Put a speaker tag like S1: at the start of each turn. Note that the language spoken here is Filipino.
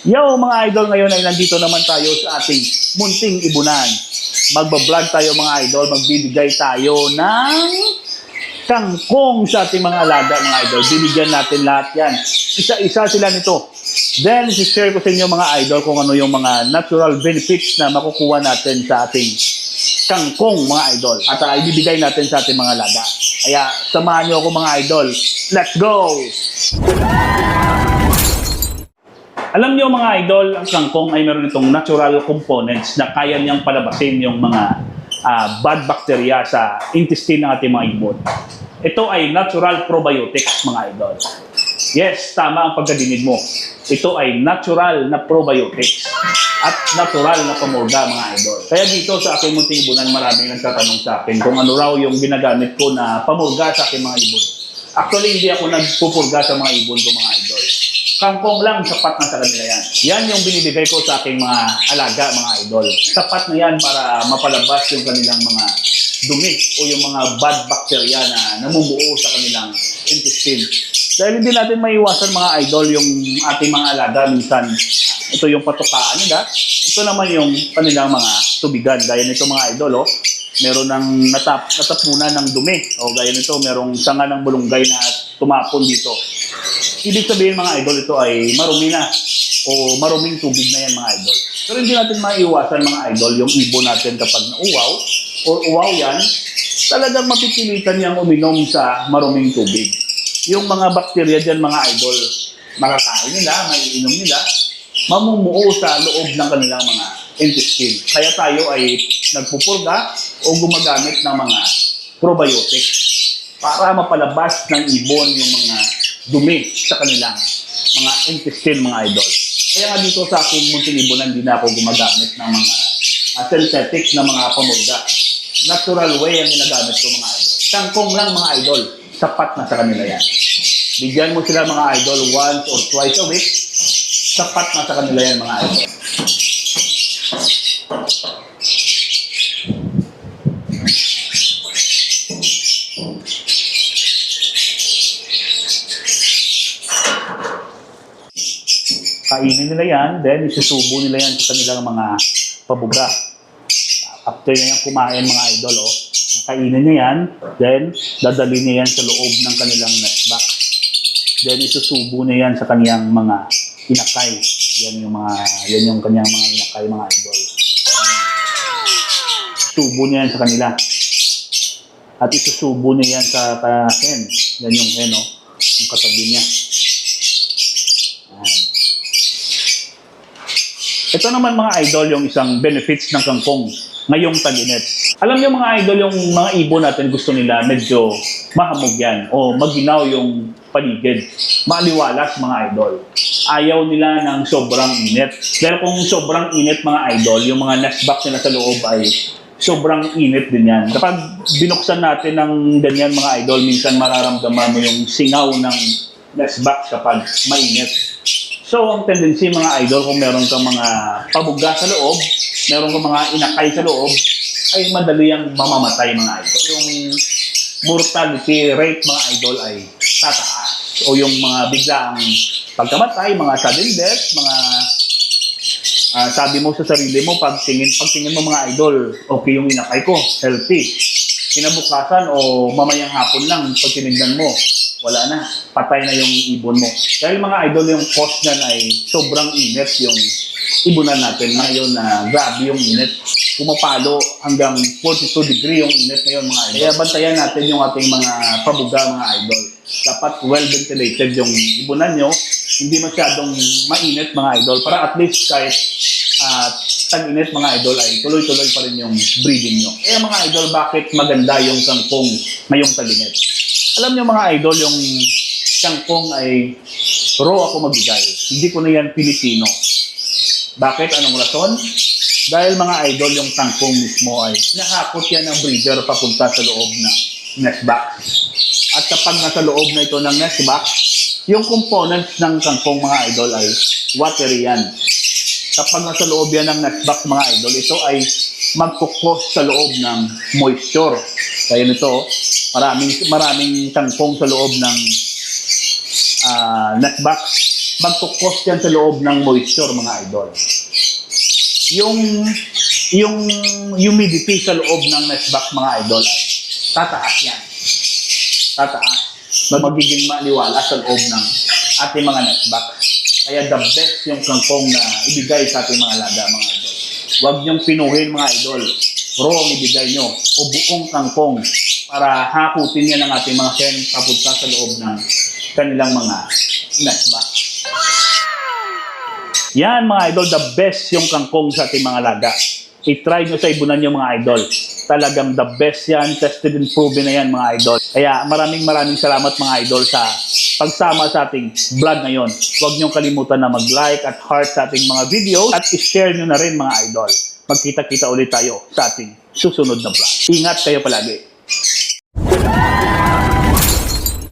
S1: Yo mga idol, ngayon ay nandito naman tayo sa ating munting ibunan. Magbablog tayo mga idol, magbibigay tayo ng kangkong sa ating mga alaga mga idol. Bibigyan natin lahat yan. Isa-isa sila nito. Then, share ko sa inyo mga idol kung ano yung mga natural benefits na makukuha natin sa ating kangkong mga idol. At ibibigay natin sa ating mga alaga. Kaya, samahan nyo ako mga idol. Let's go! Alam niyo mga idol, ang kangkong ay meron itong natural components na kaya niyang palabasin yung mga bad bacteria sa intestine ng ating mga ibon. Ito ay natural probiotics mga idol. Yes, tama ang pagkadinig mo. Ito ay natural na probiotics at natural na pamurga mga idol. Kaya dito sa aking munting ibunan, maraming nagtatanong sa akin kung ano raw yung ginagamit ko na pamurga sa aking mga ibon. Actually, hindi ako nagpupurga sa mga ibon ko mga idol. Kangkong lang, sapat na sa kanila yan. Yan yung binibigay ko sa aking mga alaga, mga idol. Sapat na yan para mapalabas yung kanilang mga dumi o yung mga bad bacteria na namumuo sa kanilang intestine. Dahil hindi natin maiwasan mga idol yung ating mga alaga. Minsan, ito yung patukaan nila. Ito naman yung kanilang mga tubigan. Gaya nito mga idol, oh. Meron ng natapunan ng dumi. O gaya nito, merong sanga ng bulunggay na tumapon dito. Ibig sabihin mga idol, ito ay marumi na o maruming tubig na yan mga idol. Pero hindi natin maiiwasan mga idol yung ibon natin kapag nauwaw o uwaw yan, talagang mapipilitan niyang uminom sa maruming tubig. Yung mga bakterya dyan mga idol, makakain nila, maiinom nila, mamumuo sa loob ng kanilang mga intestine. Kaya tayo ay nagpupurga o gumagamit ng mga probiotics para mapalabas ng ibon yung mga dumi sa kanilang mga intestine mga idol. Kaya nga dito sa aking munting ibunan, hindi na ako gumagamit ng mga synthetic na mga pamurga. Natural way ang ginagamit ko mga idol. Kangkong lang mga idol, sapat na sa kanila yan. Bigyan mo sila mga idol once or twice a week, sapat na sa kanila yan mga idol. Kainin nila yan, then isusubo nila yan sa kanilang mga pabuga. After na yan kumain mga idol, oh, kainin niya yan, then dadali niya yan sa loob ng kanilang nest box. Then isusubo niya yan sa kanyang mga inakay. Yan yung kanyang mga inakay mga idol. Subo niya yan sa kanila. At isusubo niya yan sa hen. Yan yung hen, oh, yung katabi niya. Ito naman mga idol yung isang benefits ng kangkong ngayong tag-init. Alam niyo mga idol, yung mga ibon natin gusto nila medyo mahamog yan o maginaw yung paligid. Maliwalas mga idol. Ayaw nila ng sobrang init. Pero kung sobrang init mga idol, yung mga nest box nila sa loob ay sobrang init din yan. Kapag binuksan natin ng ganyan mga idol, minsan mararamdaman mo yung singaw ng nest box kapag mainit. So, ang tendency mga idol, kung meron kang mga pabuga sa loob, meron kang mga inakay sa loob, ay madali ang mamamatay mga idol. Yung mortality rate mga idol ay tataas. O yung mga biglaang pagkamatay, mga sudden death, mga sabi mo sa sarili mo, pagtingin mo mga idol, okay yung inakay ko, healthy. Kinabukasan o mamayang hapon lang, pag tinignan mo, wala na, patay na yung ibon mo. Dahil mga idol, yung cost niyan ay sobrang init yung ibunan natin ngayon na grabe yung init. Pumapalo hanggang 42 degree yung init ngayon mga idol. Kaya bantayan natin yung ating mga pabuga mga idol. Dapat well ventilated yung ibunan nyo. Hindi masyadong mainit mga idol para at least kahit tag-init mga idol ay tuloy-tuloy pa rin yung breeding nyo. Kaya mga idol, bakit maganda yung kangkong ngayong tag-init? Alam niyo mga idol, yung kangkong ay raw ako magbigay. Hindi ko na yan Pilipino. Bakit? Anong rason? Dahil mga idol, yung kangkong mismo ay nahakot yan ng breeder papunta sa loob ng nest box. At kapag nasa loob na ito ng nest box, yung components ng kangkong mga idol ay watery yan. Kapag nasa loob yan ng nest box mga idol, ito ay magkukos sa loob ng moisture. Kaya nito, maraming kangkong sa loob ng nest box. magkukos yan sa loob ng moisture, mga idol. Yung humidity sa loob ng nestbox, mga idol, ay tataas yan. Tataas. Magiging maliwala sa loob ng ating mga nestbox. Kaya the best yung kangkong na ibigay sa ating mga alaga, mga idol. Huwag niyong pinuhin, mga idol. Raw ang ibigay nyo o buong kangkong para hakutin niya ng ating mga hen papunta sa loob ng kanilang mga nestbox. Yan, mga idol, the best yung kangkong sa ating mga alaga. I-try nyo sa ibunan yung mga idol. Talagang the best yan, tested and proven na yan, mga idol. Kaya maraming salamat, mga idol, sa pagsama sa ating vlog ngayon. Huwag nyo kalimutan na mag-like at heart sa ating mga videos at i-share nyo na rin, mga idol. Magkita-kita ulit tayo sa ating susunod na vlog. Ingat kayo palagi.